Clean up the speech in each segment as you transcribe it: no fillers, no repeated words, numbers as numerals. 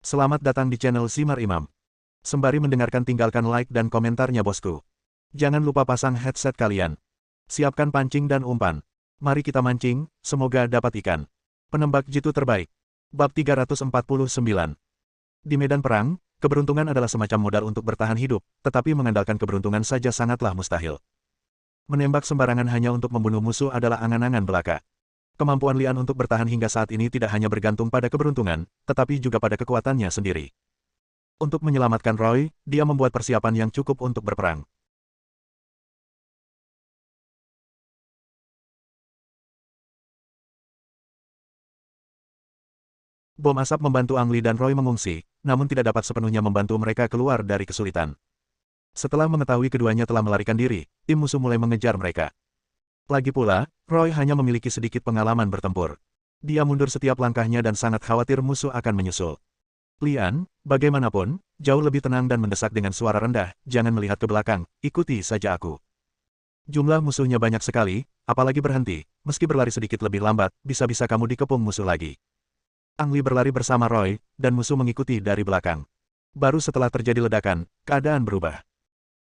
Selamat datang di channel Simar Imam. Sembari mendengarkan tinggalkan like dan komentarnya bosku. Jangan lupa pasang headset kalian. Siapkan pancing dan umpan. Mari kita mancing, semoga dapat ikan. Penembak jitu terbaik. Bab 349. Di medan perang, keberuntungan adalah semacam modal untuk bertahan hidup, tetapi mengandalkan keberuntungan saja sangatlah mustahil. Menembak sembarangan hanya untuk membunuh musuh adalah angan-angan belaka. Kemampuan Lian untuk bertahan hingga saat ini tidak hanya bergantung pada keberuntungan, tetapi juga pada kekuatannya sendiri. Untuk menyelamatkan Roy, dia membuat persiapan yang cukup untuk berperang. Bom asap membantu Ang Li dan Roy mengungsi, namun tidak dapat sepenuhnya membantu mereka keluar dari kesulitan. Setelah mengetahui keduanya telah melarikan diri, tim musuh mulai mengejar mereka. Lagi pula, Roy hanya memiliki sedikit pengalaman bertempur. Dia mundur setiap langkahnya dan sangat khawatir musuh akan menyusul. Lian, bagaimanapun, jauh lebih tenang dan mendesak dengan suara rendah, jangan melihat ke belakang, ikuti saja aku. Jumlah musuhnya banyak sekali, apalagi berhenti, meski berlari sedikit lebih lambat, bisa-bisa kamu dikepung musuh lagi. Ang Li berlari bersama Roy, dan musuh mengikuti dari belakang. Baru setelah terjadi ledakan, keadaan berubah.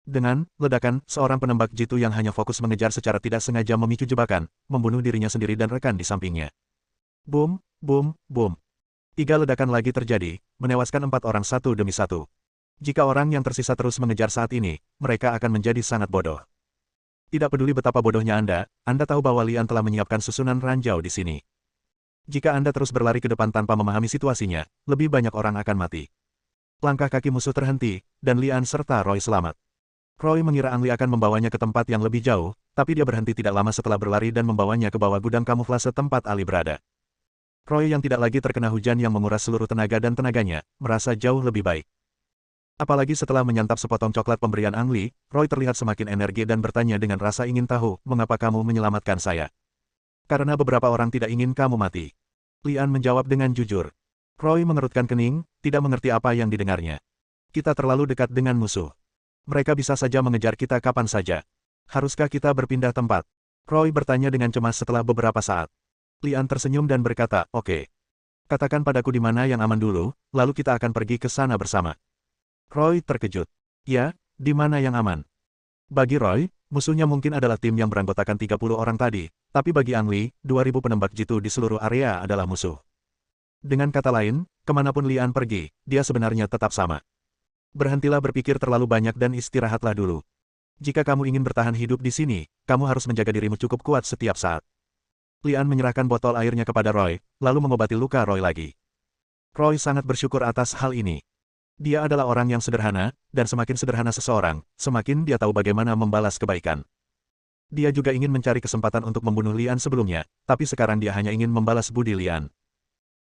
Dengan ledakan, seorang penembak jitu yang hanya fokus mengejar secara tidak sengaja memicu jebakan, membunuh dirinya sendiri dan rekan di sampingnya. Boom, boom, boom. 3 ledakan lagi terjadi, menewaskan 4 orang satu demi satu. Jika orang yang tersisa terus mengejar saat ini, mereka akan menjadi sangat bodoh. Tidak peduli betapa bodohnya Anda tahu bahwa Lian telah menyiapkan susunan ranjau di sini. Jika Anda terus berlari ke depan tanpa memahami situasinya, lebih banyak orang akan mati. Langkah kaki musuh terhenti, dan Lian serta Roy selamat. Roy mengira Ang Li akan membawanya ke tempat yang lebih jauh, tapi dia berhenti tidak lama setelah berlari dan membawanya ke bawah gudang kamuflase tempat Ali berada. Roy yang tidak lagi terkena hujan yang menguras seluruh tenaga dan tenaganya, merasa jauh lebih baik. Apalagi setelah menyantap sepotong coklat pemberian Ang Li, Roy terlihat semakin energi dan bertanya dengan rasa ingin tahu, mengapa kamu menyelamatkan saya? Karena beberapa orang tidak ingin kamu mati. Lian menjawab dengan jujur. Roy mengerutkan kening, tidak mengerti apa yang didengarnya. Kita terlalu dekat dengan musuh. Mereka bisa saja mengejar kita kapan saja. Haruskah kita berpindah tempat? Roy bertanya dengan cemas setelah beberapa saat. Lian tersenyum dan berkata, oke. Katakan padaku di mana yang aman dulu, lalu kita akan pergi ke sana bersama. Roy terkejut. Ya, di mana yang aman? Bagi Roy, musuhnya mungkin adalah tim yang beranggotakan 30 orang tadi, tapi bagi Ang Li, 2.000 penembak jitu di seluruh area adalah musuh. Dengan kata lain, kemanapun Lian pergi, dia sebenarnya tetap sama. Berhentilah berpikir terlalu banyak dan istirahatlah dulu. Jika kamu ingin bertahan hidup di sini, kamu harus menjaga dirimu cukup kuat setiap saat. Lian menyerahkan botol airnya kepada Roy, lalu mengobati luka Roy lagi. Roy sangat bersyukur atas hal ini. Dia adalah orang yang sederhana, dan semakin sederhana seseorang, semakin dia tahu bagaimana membalas kebaikan. Dia juga ingin mencari kesempatan untuk membunuh Lian sebelumnya, tapi sekarang dia hanya ingin membalas budi Lian.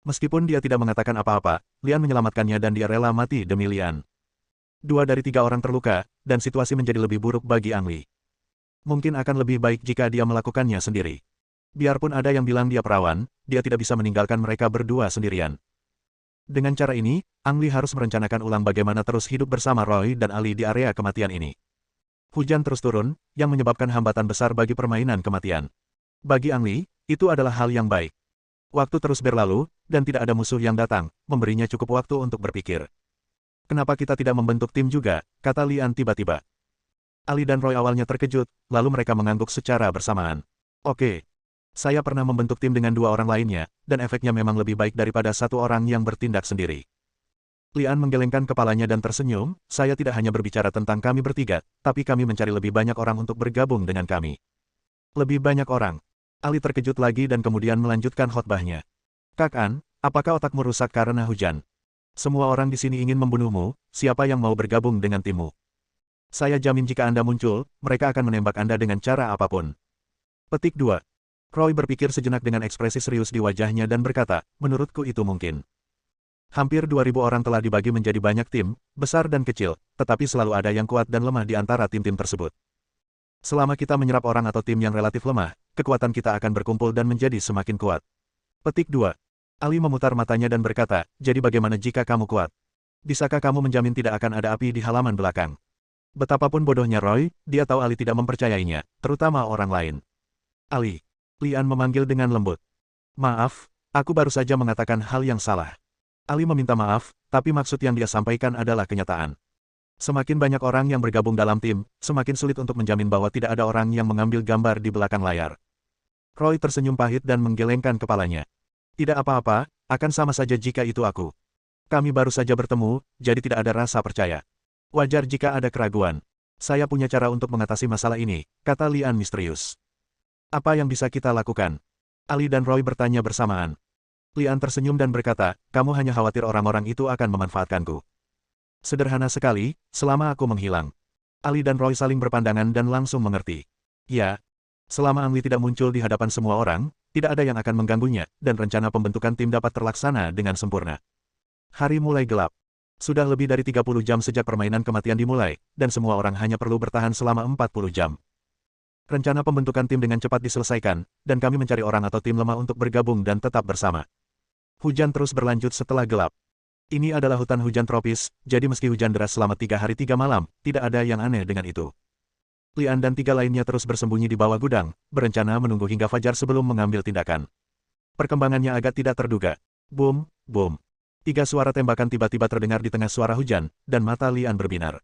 Meskipun dia tidak mengatakan apa-apa, Lian menyelamatkannya dan dia rela mati demi Lian. 2 dari 3 orang terluka, dan situasi menjadi lebih buruk bagi Ang Li. Mungkin akan lebih baik jika dia melakukannya sendiri. Biarpun ada yang bilang dia perawan, dia tidak bisa meninggalkan mereka berdua sendirian. Dengan cara ini, Ang Li harus merencanakan ulang bagaimana terus hidup bersama Roy dan Ali di area kematian ini. Hujan terus turun, yang menyebabkan hambatan besar bagi permainan kematian. Bagi Ang Li, itu adalah hal yang baik. Waktu terus berlalu, dan tidak ada musuh yang datang, memberinya cukup waktu untuk berpikir. Kenapa kita tidak membentuk tim juga, kata Lian tiba-tiba. Ali dan Roy awalnya terkejut, lalu mereka mengangguk secara bersamaan. Oke. Saya pernah membentuk tim dengan 2 orang lainnya, dan efeknya memang lebih baik daripada 1 orang yang bertindak sendiri. Lian menggelengkan kepalanya dan tersenyum, saya tidak hanya berbicara tentang kami bertiga, tapi kami mencari lebih banyak orang untuk bergabung dengan kami. Lebih banyak orang. Ali terkejut lagi dan kemudian melanjutkan khotbahnya. Kakan, apakah otakmu rusak karena hujan? Semua orang di sini ingin membunuhmu, siapa yang mau bergabung dengan timmu? Saya jamin jika Anda muncul, mereka akan menembak Anda dengan cara apapun. Petik 2. Roy berpikir sejenak dengan ekspresi serius di wajahnya dan berkata, menurutku itu mungkin. Hampir 2.000 orang telah dibagi menjadi banyak tim, besar dan kecil, tetapi selalu ada yang kuat dan lemah di antara tim-tim tersebut. Selama kita menyerap orang atau tim yang relatif lemah, kekuatan kita akan berkumpul dan menjadi semakin kuat. Petik 2. Ali memutar matanya dan berkata, jadi bagaimana jika kamu kuat? Bisakah kamu menjamin tidak akan ada api di halaman belakang? Betapapun bodohnya Roy, dia tahu Ali tidak mempercayainya, terutama orang lain. Ali. Lian memanggil dengan lembut. Maaf, aku baru saja mengatakan hal yang salah. Ali meminta maaf, tapi maksud yang dia sampaikan adalah kenyataan. Semakin banyak orang yang bergabung dalam tim, semakin sulit untuk menjamin bahwa tidak ada orang yang mengambil gambar di belakang layar. Roy tersenyum pahit dan menggelengkan kepalanya. Tidak apa-apa, akan sama saja jika itu aku. Kami baru saja bertemu, jadi tidak ada rasa percaya. Wajar jika ada keraguan. Saya punya cara untuk mengatasi masalah ini, kata Lian misterius. Apa yang bisa kita lakukan? Ali dan Roy bertanya bersamaan. Lian tersenyum dan berkata, kamu hanya khawatir orang-orang itu akan memanfaatkanku. Sederhana sekali, selama aku menghilang. Ali dan Roy saling berpandangan dan langsung mengerti. Ya, selama Angli tidak muncul di hadapan semua orang, tidak ada yang akan mengganggunya, dan rencana pembentukan tim dapat terlaksana dengan sempurna. Hari mulai gelap. Sudah lebih dari 30 jam sejak permainan kematian dimulai, dan semua orang hanya perlu bertahan selama 40 jam. Rencana pembentukan tim dengan cepat diselesaikan, dan kami mencari orang atau tim lemah untuk bergabung dan tetap bersama. Hujan terus berlanjut setelah gelap. Ini adalah hutan hujan tropis, jadi meski hujan deras selama 3 hari 3 malam, tidak ada yang aneh dengan itu. Lian dan 3 lainnya terus bersembunyi di bawah gudang, berencana menunggu hingga fajar sebelum mengambil tindakan. Perkembangannya agak tidak terduga. Boom, boom. 3 suara tembakan tiba-tiba terdengar di tengah suara hujan, dan mata Lian berbinar.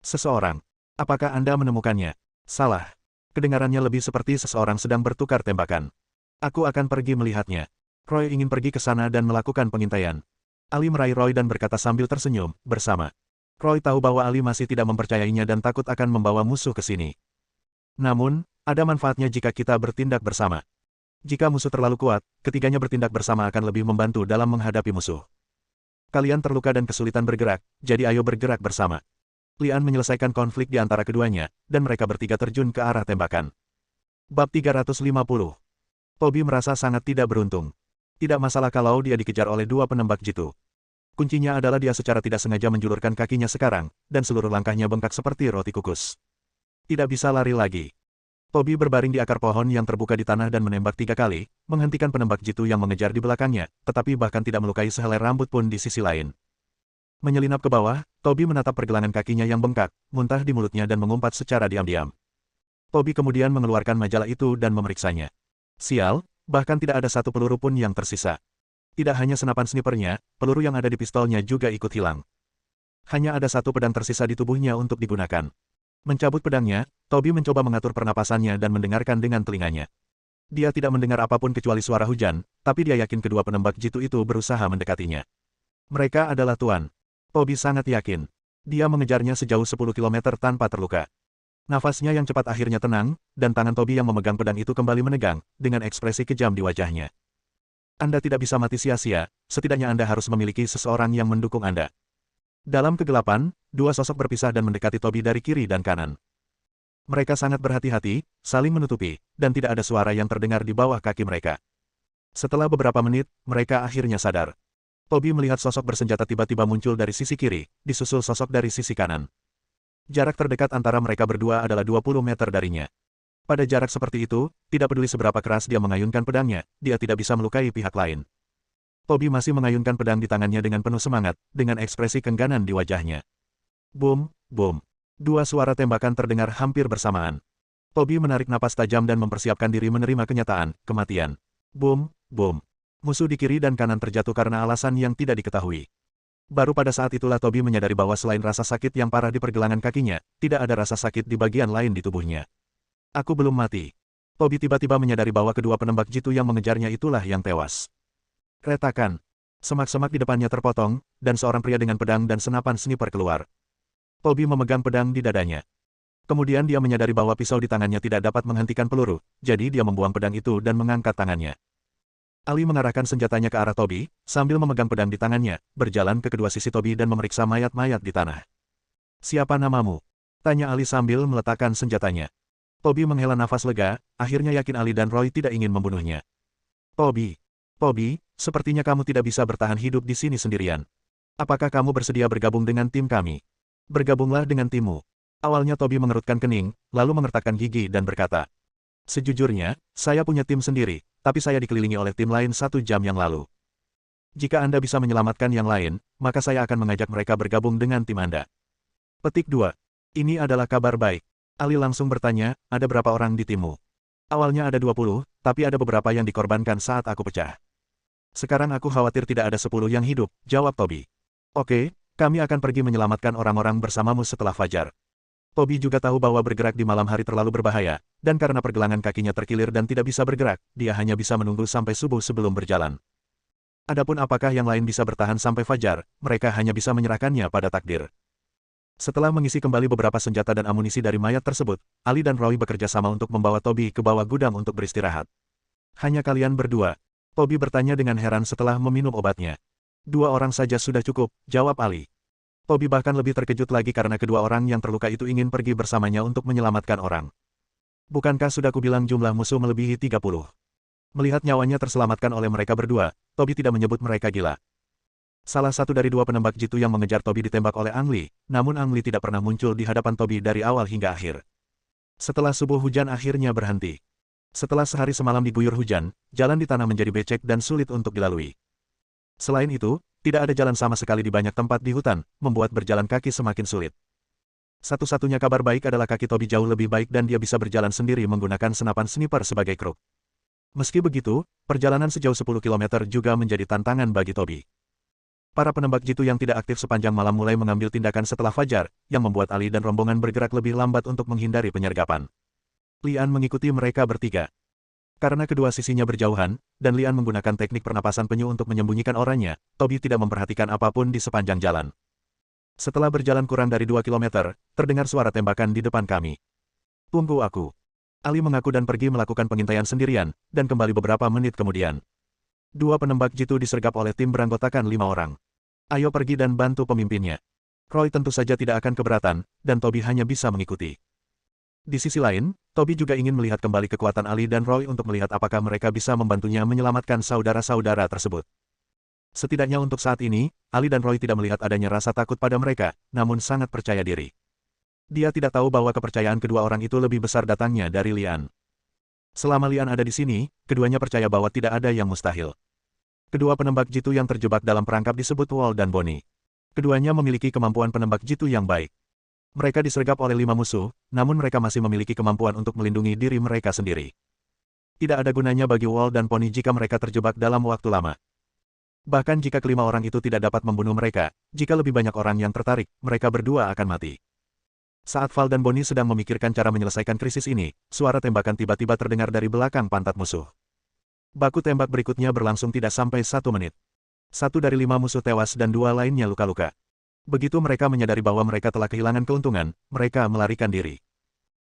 Seseorang. Apakah Anda menemukannya? Salah. Kedengarannya lebih seperti seseorang sedang bertukar tembakan. Aku akan pergi melihatnya. Roy ingin pergi ke sana dan melakukan pengintaian. Ali meraih Roy dan berkata sambil tersenyum, bersama. Roy tahu bahwa Ali masih tidak mempercayainya dan takut akan membawa musuh ke sini. Namun, ada manfaatnya jika kita bertindak bersama. Jika musuh terlalu kuat, ketiganya bertindak bersama akan lebih membantu dalam menghadapi musuh. Kalian terluka dan kesulitan bergerak, jadi ayo bergerak bersama. Lian menyelesaikan konflik di antara keduanya, dan mereka bertiga terjun ke arah tembakan. Bab 350. Toby merasa sangat tidak beruntung. Tidak masalah kalau dia dikejar oleh 2 penembak jitu. Kuncinya adalah dia secara tidak sengaja menjulurkan kakinya sekarang, dan seluruh langkahnya bengkak seperti roti kukus. Tidak bisa lari lagi. Toby berbaring di akar pohon yang terbuka di tanah dan menembak 3 kali, menghentikan penembak jitu yang mengejar di belakangnya, tetapi bahkan tidak melukai sehelai rambut pun di sisi lain. Menyelinap ke bawah, Toby menatap pergelangan kakinya yang bengkak, muntah di mulutnya dan mengumpat secara diam-diam. Toby kemudian mengeluarkan majalah itu dan memeriksanya. Sial, bahkan tidak ada satu peluru pun yang tersisa. Tidak hanya senapan snipernya, peluru yang ada di pistolnya juga ikut hilang. Hanya ada 1 pedang tersisa di tubuhnya untuk digunakan. Mencabut pedangnya, Toby mencoba mengatur pernapasannya dan mendengarkan dengan telinganya. Dia tidak mendengar apapun kecuali suara hujan, tapi dia yakin kedua penembak jitu itu berusaha mendekatinya. Mereka adalah Tuan. Toby sangat yakin. Dia mengejarnya sejauh 10 km tanpa terluka. Nafasnya yang cepat akhirnya tenang, dan tangan Toby yang memegang pedang itu kembali menegang, dengan ekspresi kejam di wajahnya. Anda tidak bisa mati sia-sia, setidaknya Anda harus memiliki seseorang yang mendukung Anda. Dalam kegelapan, 2 sosok berpisah dan mendekati Toby dari kiri dan kanan. Mereka sangat berhati-hati, saling menutupi, dan tidak ada suara yang terdengar di bawah kaki mereka. Setelah beberapa menit, mereka akhirnya sadar. Toby melihat sosok bersenjata tiba-tiba muncul dari sisi kiri, disusul sosok dari sisi kanan. Jarak terdekat antara mereka berdua adalah 20 meter darinya. Pada jarak seperti itu, tidak peduli seberapa keras dia mengayunkan pedangnya, dia tidak bisa melukai pihak lain. Toby masih mengayunkan pedang di tangannya dengan penuh semangat, dengan ekspresi kengganan di wajahnya. Boom, boom. 2 suara tembakan terdengar hampir bersamaan. Toby menarik napas tajam dan mempersiapkan diri menerima kenyataan, kematian. Boom, boom. Musuh di kiri dan kanan terjatuh karena alasan yang tidak diketahui. Baru pada saat itulah Toby menyadari bahwa selain rasa sakit yang parah di pergelangan kakinya, tidak ada rasa sakit di bagian lain di tubuhnya. Aku belum mati. Toby tiba-tiba menyadari bahwa kedua penembak jitu yang mengejarnya itulah yang tewas. Retakan. Semak-semak di depannya terpotong, dan seorang pria dengan pedang dan senapan sniper keluar. Toby memegang pedang di dadanya. Kemudian dia menyadari bahwa pisau di tangannya tidak dapat menghentikan peluru, jadi dia membuang pedang itu dan mengangkat tangannya. Ali mengarahkan senjatanya ke arah Toby, sambil memegang pedang di tangannya, berjalan ke kedua sisi Toby dan memeriksa mayat-mayat di tanah. Siapa namamu? Tanya Ali sambil meletakkan senjatanya. Toby menghela nafas lega, akhirnya yakin Ali dan Roy tidak ingin membunuhnya. Toby, sepertinya kamu tidak bisa bertahan hidup di sini sendirian. Apakah kamu bersedia bergabung dengan tim kami? Bergabunglah dengan timmu. Awalnya Toby mengerutkan kening, lalu mengertakkan gigi dan berkata, sejujurnya, saya punya tim sendiri, tapi saya dikelilingi oleh tim lain 1 jam yang lalu. Jika Anda bisa menyelamatkan yang lain, maka saya akan mengajak mereka bergabung dengan tim Anda. Petik 2. Ini adalah kabar baik. Ali langsung bertanya, ada berapa orang di timmu? Awalnya ada 20, tapi ada beberapa yang dikorbankan saat aku pecah. Sekarang aku khawatir tidak ada 10 yang hidup, jawab Toby. Oke, kami akan pergi menyelamatkan orang-orang bersamamu setelah fajar. Toby juga tahu bahwa bergerak di malam hari terlalu berbahaya, dan karena pergelangan kakinya terkilir dan tidak bisa bergerak, dia hanya bisa menunggu sampai subuh sebelum berjalan. Adapun apakah yang lain bisa bertahan sampai fajar, mereka hanya bisa menyerahkannya pada takdir. Setelah mengisi kembali beberapa senjata dan amunisi dari mayat tersebut, Ali dan Roy bekerja sama untuk membawa Toby ke bawah gudang untuk beristirahat. Hanya kalian berdua? Toby bertanya dengan heran setelah meminum obatnya. 2 orang saja sudah cukup, jawab Ali. Toby bahkan lebih terkejut lagi karena kedua orang yang terluka itu ingin pergi bersamanya untuk menyelamatkan orang. Bukankah sudah kubilang jumlah musuh melebihi 30? Melihat nyawanya terselamatkan oleh mereka berdua, Toby tidak menyebut mereka gila. Salah satu dari 2 penembak jitu yang mengejar Toby ditembak oleh Ang Lee, namun Ang Lee tidak pernah muncul di hadapan Toby dari awal hingga akhir. Setelah subuh hujan akhirnya berhenti. Setelah sehari semalam diguyur hujan, jalan di tanah menjadi becek dan sulit untuk dilalui. Selain itu, tidak ada jalan sama sekali di banyak tempat di hutan, membuat berjalan kaki semakin sulit. Satu-satunya kabar baik adalah kaki Toby jauh lebih baik dan dia bisa berjalan sendiri menggunakan senapan sniper sebagai kruk. Meski begitu, perjalanan sejauh 10 km juga menjadi tantangan bagi Toby. Para penembak jitu yang tidak aktif sepanjang malam mulai mengambil tindakan setelah fajar, yang membuat Ali dan rombongan bergerak lebih lambat untuk menghindari penyergapan. Lian mengikuti mereka bertiga. Karena kedua sisinya berjauhan, dan Lian menggunakan teknik pernapasan penyu untuk menyembunyikan orangnya, Toby tidak memperhatikan apapun di sepanjang jalan. Setelah berjalan kurang dari 2 km, terdengar suara tembakan di depan kami. Tunggu aku. Ali mengaku dan pergi melakukan pengintaian sendirian, dan kembali beberapa menit kemudian. 2 penembak jitu disergap oleh tim beranggotakan 5 orang. Ayo pergi dan bantu pemimpinnya. Roy tentu saja tidak akan keberatan, dan Toby hanya bisa mengikuti. Di sisi lain, Toby juga ingin melihat kembali kekuatan Ali dan Roy untuk melihat apakah mereka bisa membantunya menyelamatkan saudara-saudara tersebut. Setidaknya untuk saat ini, Ali dan Roy tidak melihat adanya rasa takut pada mereka, namun sangat percaya diri. Dia tidak tahu bahwa kepercayaan kedua orang itu lebih besar datangnya dari Lian. Selama Lian ada di sini, keduanya percaya bahwa tidak ada yang mustahil. Kedua penembak jitu yang terjebak dalam perangkap disebut Wall dan Bonnie. Keduanya memiliki kemampuan penembak jitu yang baik. Mereka disergap oleh 5 musuh, namun mereka masih memiliki kemampuan untuk melindungi diri mereka sendiri. Tidak ada gunanya bagi Wall dan Pony jika mereka terjebak dalam waktu lama. Bahkan jika kelima orang itu tidak dapat membunuh mereka, jika lebih banyak orang yang tertarik, mereka berdua akan mati. Saat Val dan Bonnie sedang memikirkan cara menyelesaikan krisis ini, suara tembakan tiba-tiba terdengar dari belakang pantat musuh. Baku tembak berikutnya berlangsung tidak sampai 1 menit. 1 dari 5 musuh tewas dan 2 lainnya luka-luka. Begitu mereka menyadari bahwa mereka telah kehilangan keuntungan, mereka melarikan diri.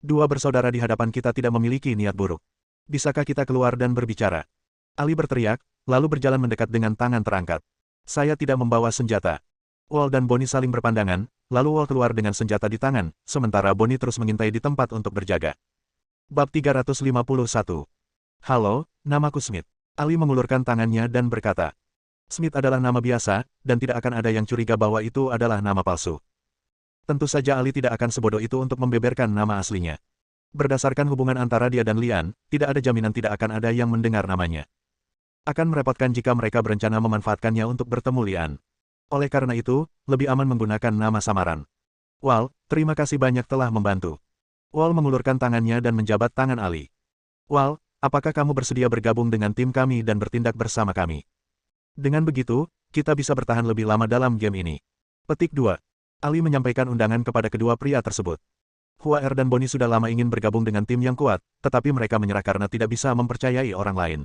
2 bersaudara di hadapan kita tidak memiliki niat buruk. Bisakah kita keluar dan berbicara? Ali berteriak, lalu berjalan mendekat dengan tangan terangkat. Saya tidak membawa senjata. Wall dan Bonnie saling berpandangan, lalu Wall keluar dengan senjata di tangan, sementara Bonnie terus mengintai di tempat untuk berjaga. Bab 351. Halo, namaku Smith. Ali mengulurkan tangannya dan berkata. Smith adalah nama biasa, dan tidak akan ada yang curiga bahwa itu adalah nama palsu. Tentu saja Ali tidak akan sebodoh itu untuk membeberkan nama aslinya. Berdasarkan hubungan antara dia dan Lian, tidak ada jaminan tidak akan ada yang mendengar namanya. Akan merepotkan jika mereka berencana memanfaatkannya untuk bertemu Lian. Oleh karena itu, lebih aman menggunakan nama samaran. Wall, terima kasih banyak telah membantu. Wall mengulurkan tangannya dan menjabat tangan Ali. Wall, apakah kamu bersedia bergabung dengan tim kami dan bertindak bersama kami? Dengan begitu, kita bisa bertahan lebih lama dalam game ini. Petik 2. Ali menyampaikan undangan kepada kedua pria tersebut. Hua Er dan Bonnie sudah lama ingin bergabung dengan tim yang kuat, tetapi mereka menyerah karena tidak bisa mempercayai orang lain.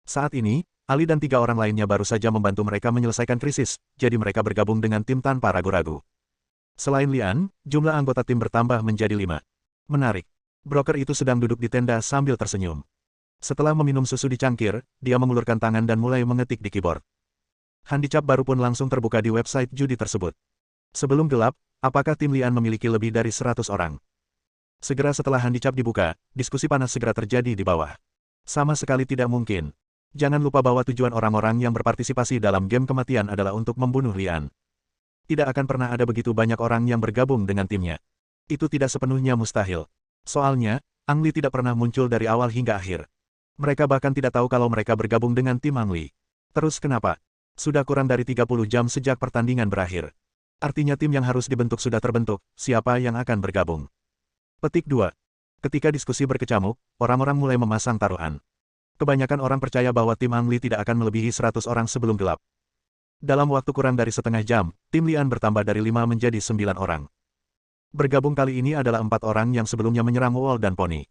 Saat ini, Ali dan 3 orang lainnya baru saja membantu mereka menyelesaikan krisis, jadi mereka bergabung dengan tim tanpa ragu-ragu. Selain Lian, jumlah anggota tim bertambah menjadi 5. Menarik. Broker itu sedang duduk di tenda sambil tersenyum. Setelah meminum susu di cangkir, dia mengulurkan tangan dan mulai mengetik di keyboard. Handicap baru pun langsung terbuka di website judi tersebut. Sebelum gelap, apakah tim Lian memiliki lebih dari 100 orang? Segera setelah handicap dibuka, diskusi panas segera terjadi di bawah. Sama sekali tidak mungkin. Jangan lupa bahwa tujuan orang-orang yang berpartisipasi dalam game kematian adalah untuk membunuh Lian. Tidak akan pernah ada begitu banyak orang yang bergabung dengan timnya. Itu tidak sepenuhnya mustahil. Soalnya, Ang Lee tidak pernah muncul dari awal hingga akhir. Mereka bahkan tidak tahu kalau mereka bergabung dengan tim Ang Lee. Terus kenapa? Sudah kurang dari 30 jam sejak pertandingan berakhir. Artinya tim yang harus dibentuk sudah terbentuk, siapa yang akan bergabung? Petik 2. Ketika diskusi berkecamuk, orang-orang mulai memasang taruhan. Kebanyakan orang percaya bahwa tim Ang Li tidak akan melebihi 100 orang sebelum gelap. Dalam waktu kurang dari setengah jam, tim Lian bertambah dari 5 menjadi 9 orang. Bergabung kali ini adalah 4 orang yang sebelumnya menyerang Wall dan Pony.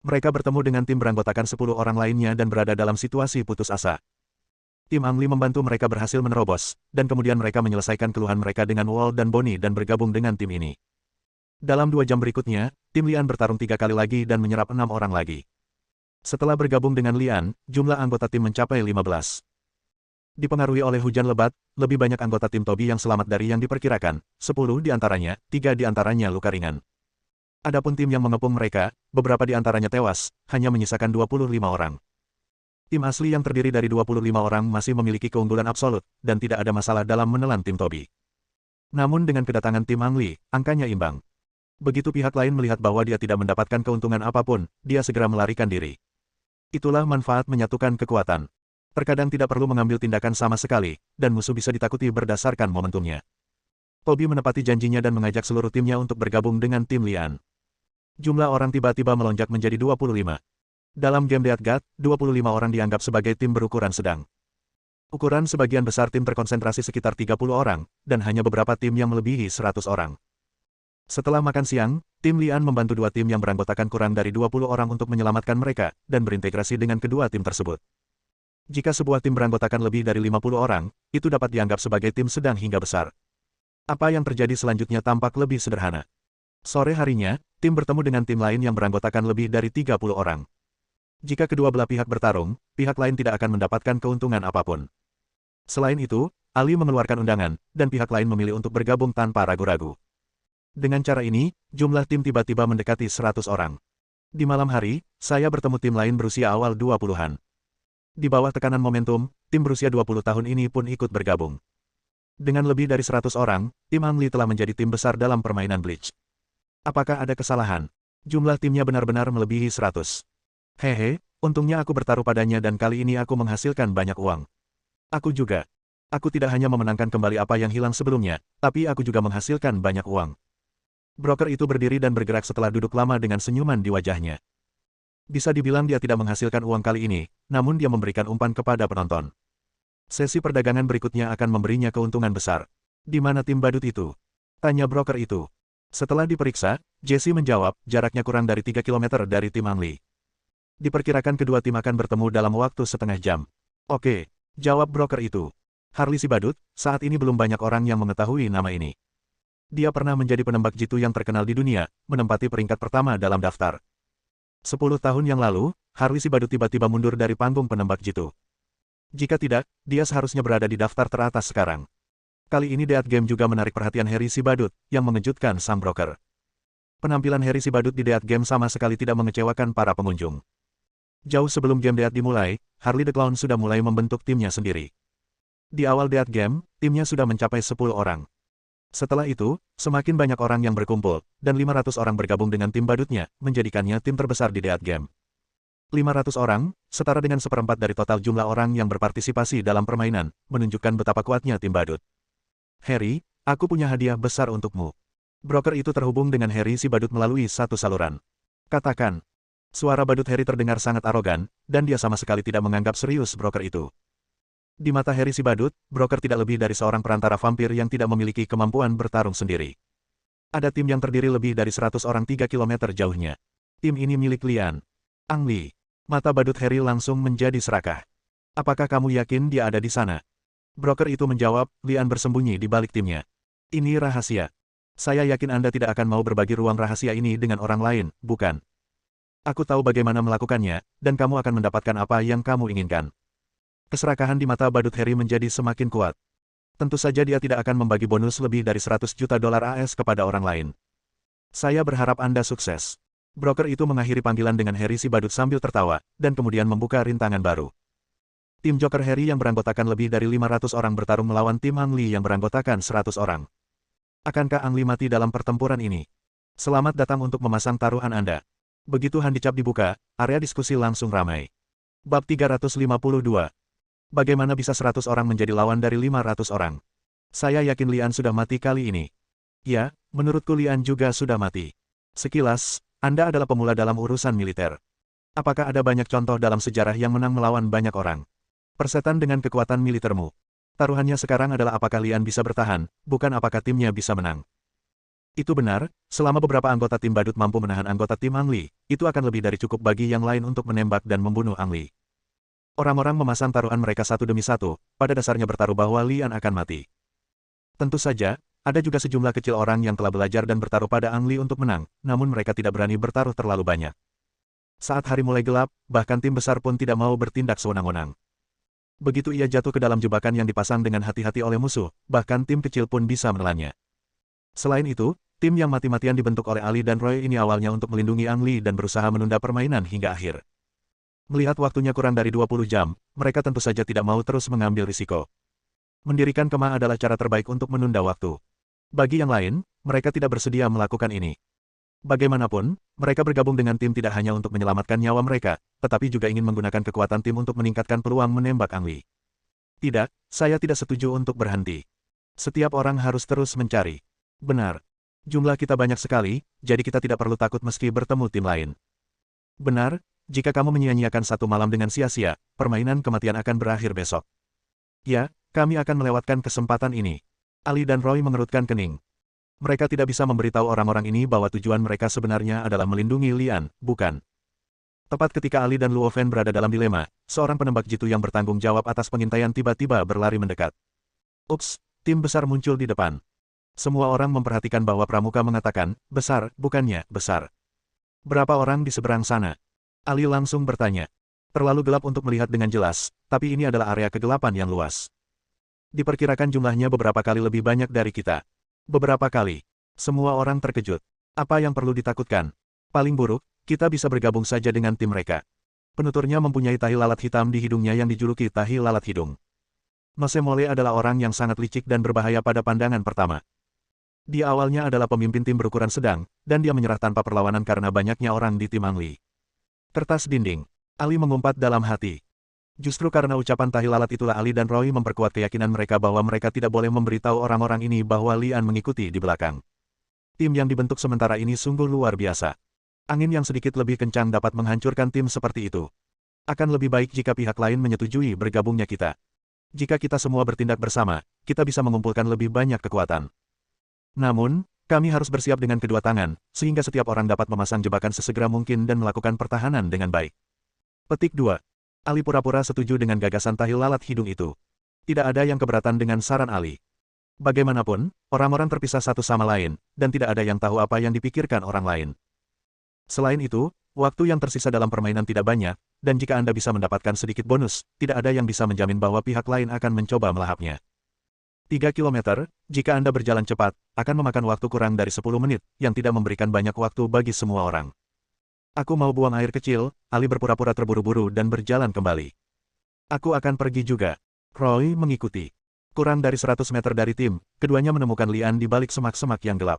Mereka bertemu dengan tim beranggotakan 10 orang lainnya dan berada dalam situasi putus asa. Tim Ang Li membantu mereka berhasil menerobos, dan kemudian mereka menyelesaikan keluhan mereka dengan Wall dan Bonnie dan bergabung dengan tim ini. Dalam 2 jam berikutnya, tim Lian bertarung 3 kali lagi dan menyerap 6 orang lagi. Setelah bergabung dengan Lian, jumlah anggota tim mencapai 15. Dipengaruhi oleh hujan lebat, lebih banyak anggota tim Toby yang selamat dari yang diperkirakan, 10 di antaranya, 3 di antaranya luka ringan. Adapun tim yang mengepung mereka, beberapa di antaranya tewas, hanya menyisakan 25 orang. Tim asli yang terdiri dari 25 orang masih memiliki keunggulan absolut, dan tidak ada masalah dalam menelan tim Toby. Namun dengan kedatangan tim Ang Li, angkanya imbang. Begitu pihak lain melihat bahwa dia tidak mendapatkan keuntungan apapun, dia segera melarikan diri. Itulah manfaat menyatukan kekuatan. Terkadang tidak perlu mengambil tindakan sama sekali, dan musuh bisa ditakuti berdasarkan momentumnya. Toby menepati janjinya dan mengajak seluruh timnya untuk bergabung dengan tim Lian. Jumlah orang tiba-tiba melonjak menjadi 25. Dalam game Death God, 25 orang dianggap sebagai tim berukuran sedang. Ukuran sebagian besar tim terkonsentrasi sekitar 30 orang, dan hanya beberapa tim yang melebihi 100 orang. Setelah makan siang, tim Lian membantu 2 tim yang beranggotakan kurang dari 20 orang untuk menyelamatkan mereka, dan berintegrasi dengan kedua tim tersebut. Jika sebuah tim beranggotakan lebih dari 50 orang, itu dapat dianggap sebagai tim sedang hingga besar. Apa yang terjadi selanjutnya tampak lebih sederhana. Sore harinya, tim bertemu dengan tim lain yang beranggotakan lebih dari 30 orang. Jika kedua belah pihak bertarung, pihak lain tidak akan mendapatkan keuntungan apapun. Selain itu, Ali mengeluarkan undangan, dan pihak lain memilih untuk bergabung tanpa ragu-ragu. Dengan cara ini, jumlah tim tiba-tiba mendekati 100 orang. Di malam hari, saya bertemu tim lain berusia awal 20-an. Di bawah tekanan momentum, tim berusia 20 tahun ini pun ikut bergabung. Dengan lebih dari 100 orang, tim Ang Li telah menjadi tim besar dalam permainan Bleach. Apakah ada kesalahan? Jumlah timnya benar-benar melebihi 100. Hehe, untungnya aku bertaruh padanya dan kali ini aku menghasilkan banyak uang. Aku juga. Aku tidak hanya memenangkan kembali apa yang hilang sebelumnya, tapi aku juga menghasilkan banyak uang. Broker itu berdiri dan bergerak setelah duduk lama dengan senyuman di wajahnya. Bisa dibilang dia tidak menghasilkan uang kali ini, namun dia memberikan umpan kepada penonton. Sesi perdagangan berikutnya akan memberinya keuntungan besar. Di mana tim badut itu? Tanya broker itu. Setelah diperiksa, Jesse menjawab, jaraknya kurang dari 3 km dari tim Ang Li. Diperkirakan kedua tim akan bertemu dalam waktu setengah jam. Oke, jawab broker itu. Harley si badut, saat ini belum banyak orang yang mengetahui nama ini. Dia pernah menjadi penembak jitu yang terkenal di dunia, menempati peringkat pertama dalam daftar. 10 tahun yang lalu, Harley si badut tiba-tiba mundur dari panggung penembak jitu. Jika tidak, dia seharusnya berada di daftar teratas sekarang. Kali ini Death Game juga menarik perhatian Harry si badut, yang mengejutkan sang broker. Penampilan Harry si badut di Death Game sama sekali tidak mengecewakan para pengunjung. Jauh sebelum game Death dimulai, Harley the Clown sudah mulai membentuk timnya sendiri. Di awal Death Game, timnya sudah mencapai 10 orang. Setelah itu, semakin banyak orang yang berkumpul, dan 500 orang bergabung dengan tim badutnya, menjadikannya tim terbesar di Death Game. 500 orang, setara dengan seperempat dari total jumlah orang yang berpartisipasi dalam permainan, menunjukkan betapa kuatnya tim badut. Harry, aku punya hadiah besar untukmu. Broker itu terhubung dengan Harry si badut melalui satu saluran. Katakan. Suara badut Harry terdengar sangat arogan, dan dia sama sekali tidak menganggap serius broker itu. Di mata Harry si badut, broker tidak lebih dari seorang perantara vampir yang tidak memiliki kemampuan bertarung sendiri. Ada tim yang terdiri lebih dari 100 orang 3 km jauhnya. Tim ini milik Lian. Ang Li. Mata badut Harry langsung menjadi serakah. Apakah kamu yakin dia ada di sana? Broker itu menjawab, Lian bersembunyi di balik timnya. Ini rahasia. Saya yakin Anda tidak akan mau berbagi ruang rahasia ini dengan orang lain, bukan? Aku tahu bagaimana melakukannya, dan kamu akan mendapatkan apa yang kamu inginkan. Keserakahan di mata badut Harry menjadi semakin kuat. Tentu saja dia tidak akan membagi bonus lebih dari 100 juta dolar AS kepada orang lain. Saya berharap Anda sukses. Broker itu mengakhiri panggilan dengan Harry si badut sambil tertawa, dan kemudian membuka rintangan baru. Tim Joker Harry yang beranggotakan lebih dari 500 orang bertarung melawan tim Ang Li yang beranggotakan 100 orang. Akankah Ang Li mati dalam pertempuran ini? Selamat datang untuk memasang taruhan Anda. Begitu handicap dibuka, area diskusi langsung ramai. Bab 352. Bagaimana bisa 100 orang menjadi lawan dari 500 orang? Saya yakin Lian sudah mati kali ini. Ya, menurutku Lian juga sudah mati. Sekilas, Anda adalah pemula dalam urusan militer. Apakah ada banyak contoh dalam sejarah yang menang melawan banyak orang? Persetan dengan kekuatan militermu. Taruhannya sekarang adalah apakah Lian bisa bertahan, bukan apakah timnya bisa menang. Itu benar, selama beberapa anggota tim badut mampu menahan anggota tim Ang Li, itu akan lebih dari cukup bagi yang lain untuk menembak dan membunuh Ang Li. Orang-orang memasang taruhan mereka satu demi satu, pada dasarnya bertaruh bahwa Lian akan mati. Tentu saja, ada juga sejumlah kecil orang yang telah belajar dan bertaruh pada Ang Li untuk menang, namun mereka tidak berani bertaruh terlalu banyak. Saat hari mulai gelap, bahkan tim besar pun tidak mau bertindak sewenang-wenang. Begitu ia jatuh ke dalam jebakan yang dipasang dengan hati-hati oleh musuh, bahkan tim kecil pun bisa menelannya. Selain itu, tim yang mati-matian dibentuk oleh Ali dan Roy ini awalnya untuk melindungi Ang Li dan berusaha menunda permainan hingga akhir. Melihat waktunya kurang dari 20 jam, mereka tentu saja tidak mau terus mengambil risiko. Mendirikan kemah adalah cara terbaik untuk menunda waktu. Bagi yang lain, mereka tidak bersedia melakukan ini. Bagaimanapun, mereka bergabung dengan tim tidak hanya untuk menyelamatkan nyawa mereka, tetapi juga ingin menggunakan kekuatan tim untuk meningkatkan peluang menembak Ang Li. Tidak, saya tidak setuju untuk berhenti. Setiap orang harus terus mencari. Benar. Jumlah kita banyak sekali, jadi kita tidak perlu takut meski bertemu tim lain. Benar, jika kamu menyia-nyiakan satu malam dengan sia-sia, permainan kematian akan berakhir besok. Ya, kami akan melewatkan kesempatan ini. Ali dan Roy mengerutkan kening. Mereka tidak bisa memberitahu orang-orang ini bahwa tujuan mereka sebenarnya adalah melindungi Lian, bukan. Tepat ketika Ali dan Luo Fen berada dalam dilema, seorang penembak jitu yang bertanggung jawab atas pengintaian tiba-tiba berlari mendekat. Ups, tim besar muncul di depan. Semua orang memperhatikan bahwa pramuka mengatakan, besar, bukannya, besar. Berapa orang di seberang sana? Ali langsung bertanya. Terlalu gelap untuk melihat dengan jelas, tapi ini adalah area kegelapan yang luas. Diperkirakan jumlahnya beberapa kali lebih banyak dari kita. Beberapa kali. Semua orang terkejut. Apa yang perlu ditakutkan? Paling buruk, kita bisa bergabung saja dengan tim mereka. Penuturnya mempunyai tahi lalat hitam di hidungnya yang dijuluki tahi lalat hidung. Nose Mole adalah orang yang sangat licik dan berbahaya pada pandangan pertama. Dia awalnya adalah pemimpin tim berukuran sedang, dan dia menyerah tanpa perlawanan karena banyaknya orang di tim Ang Li. Kertas dinding. Ali mengumpat dalam hati. Justru karena ucapan tahi lalat itulah Ali dan Roy memperkuat keyakinan mereka bahwa mereka tidak boleh memberitahu orang-orang ini bahwa Lian mengikuti di belakang. Tim yang dibentuk sementara ini sungguh luar biasa. Angin yang sedikit lebih kencang dapat menghancurkan tim seperti itu. Akan lebih baik jika pihak lain menyetujui bergabungnya kita. Jika kita semua bertindak bersama, kita bisa mengumpulkan lebih banyak kekuatan. Namun, kami harus bersiap dengan kedua tangan, sehingga setiap orang dapat memasang jebakan sesegera mungkin dan melakukan pertahanan dengan baik. Petik 2. Ali pura-pura setuju dengan gagasan tahi lalat hidung itu. Tidak ada yang keberatan dengan saran Ali. Bagaimanapun, orang-orang terpisah satu sama lain, dan tidak ada yang tahu apa yang dipikirkan orang lain. Selain itu, waktu yang tersisa dalam permainan tidak banyak, dan jika Anda bisa mendapatkan sedikit bonus, tidak ada yang bisa menjamin bahwa pihak lain akan mencoba melahapnya. 3 kilometer, jika Anda berjalan cepat, akan memakan waktu kurang dari 10 menit, yang tidak memberikan banyak waktu bagi semua orang. Aku mau buang air kecil, Ali berpura-pura terburu-buru dan berjalan kembali. Aku akan pergi juga. Roy mengikuti. Kurang dari 100 meter dari tim, keduanya menemukan Lian di balik semak-semak yang gelap.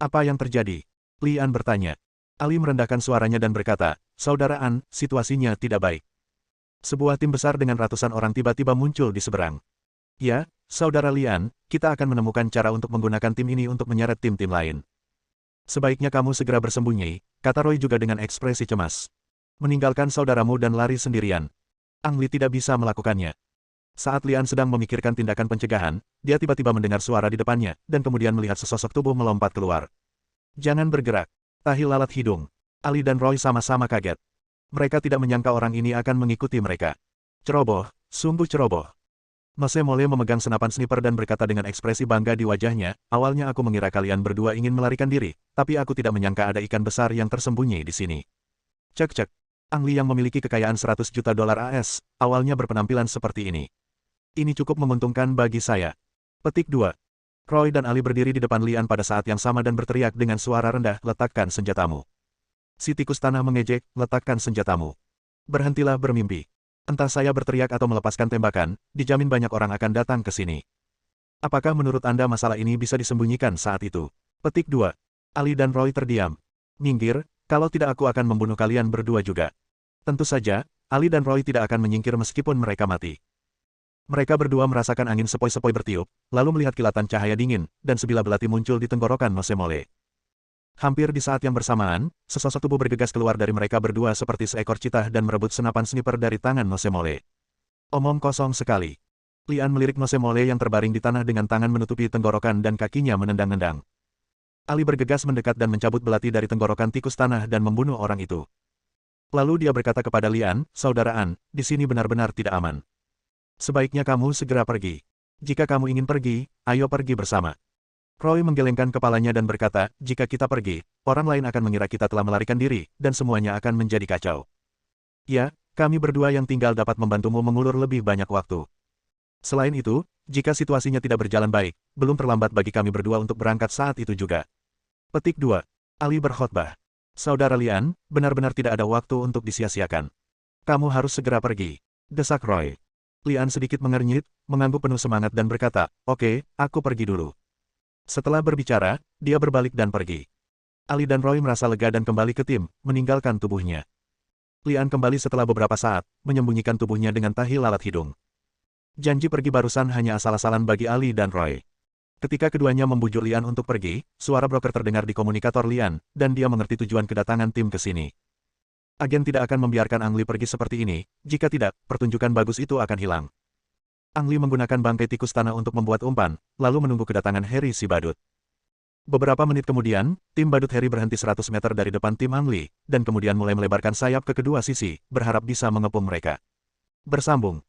Apa yang terjadi? Lian bertanya. Ali merendahkan suaranya dan berkata, Saudara An, situasinya tidak baik. Sebuah tim besar dengan ratusan orang tiba-tiba muncul di seberang. Ya, Saudara Lian, kita akan menemukan cara untuk menggunakan tim ini untuk menyeret tim-tim lain. Sebaiknya kamu segera bersembunyi, kata Roy juga dengan ekspresi cemas. Meninggalkan saudaramu dan lari sendirian. Ang Li tidak bisa melakukannya. Saat Lian sedang memikirkan tindakan pencegahan, dia tiba-tiba mendengar suara di depannya, dan kemudian melihat sesosok tubuh melompat keluar. Jangan bergerak. Tahi lalat hidung. Ali dan Roy sama-sama kaget. Mereka tidak menyangka orang ini akan mengikuti mereka. Ceroboh, sungguh ceroboh. Nose Mole memegang senapan sniper dan berkata dengan ekspresi bangga di wajahnya, awalnya aku mengira kalian berdua ingin melarikan diri, tapi aku tidak menyangka ada ikan besar yang tersembunyi di sini. Cek-cek. Ang Li yang memiliki kekayaan 100 juta dolar AS, awalnya berpenampilan seperti ini. Ini cukup menguntungkan bagi saya. Petik 2. Roy dan Ali berdiri di depan Lian pada saat yang sama dan berteriak dengan suara rendah, letakkan senjatamu. Si tikus tanah mengejek, letakkan senjatamu. Berhentilah bermimpi. Entah saya berteriak atau melepaskan tembakan, dijamin banyak orang akan datang ke sini. Apakah menurut Anda masalah ini bisa disembunyikan saat itu? Petik 2. Ali dan Roy terdiam. Minggir, kalau tidak aku akan membunuh kalian berdua juga. Tentu saja, Ali dan Roy tidak akan menyingkir meskipun mereka mati. Mereka berdua merasakan angin sepoi-sepoi bertiup, lalu melihat kilatan cahaya dingin, dan sebilah belati muncul di tenggorokan Nose Mole. Hampir di saat yang bersamaan, sesosok tubuh bergegas keluar dari mereka berdua seperti seekor citah dan merebut senapan sniper dari tangan Nosemole. Omong kosong sekali. Lian melirik Nosemole yang terbaring di tanah dengan tangan menutupi tenggorokan dan kakinya menendang-nendang. Ali bergegas mendekat dan mencabut belati dari tenggorokan tikus tanah dan membunuh orang itu. Lalu dia berkata kepada Lian, "Saudara An, di sini benar-benar tidak aman. Sebaiknya kamu segera pergi. Jika kamu ingin pergi, ayo pergi bersama." Roy menggelengkan kepalanya dan berkata, "Jika kita pergi, orang lain akan mengira kita telah melarikan diri, dan semuanya akan menjadi kacau. Ya, kami berdua yang tinggal dapat membantumu mengulur lebih banyak waktu. Selain itu, jika situasinya tidak berjalan baik, belum terlambat bagi kami berdua untuk berangkat saat itu juga." Petik 2. Ali berkhotbah. "Saudara Lian, benar-benar tidak ada waktu untuk disia-siakan. Kamu harus segera pergi," desak Roy. Lian sedikit mengernyit, mengangguk penuh semangat dan berkata, "Oke, aku pergi dulu." Setelah berbicara, dia berbalik dan pergi. Ali dan Roy merasa lega dan kembali ke tim, meninggalkan tubuhnya. Lian kembali setelah beberapa saat, menyembunyikan tubuhnya dengan tahi lalat hidung. Janji pergi barusan hanya asal-asalan bagi Ali dan Roy. Ketika keduanya membujuk Lian untuk pergi, suara broker terdengar di komunikator Lian, dan dia mengerti tujuan kedatangan tim ke sini. Agen tidak akan membiarkan Ang Li pergi seperti ini, jika tidak, pertunjukan bagus itu akan hilang. Ang Li menggunakan bangkai tikus tanah untuk membuat umpan, lalu menunggu kedatangan Harry si badut. Beberapa menit kemudian, tim badut Harry berhenti 100 meter dari depan tim Ang Li, dan kemudian mulai melebarkan sayap ke kedua sisi, berharap bisa mengepung mereka. Bersambung.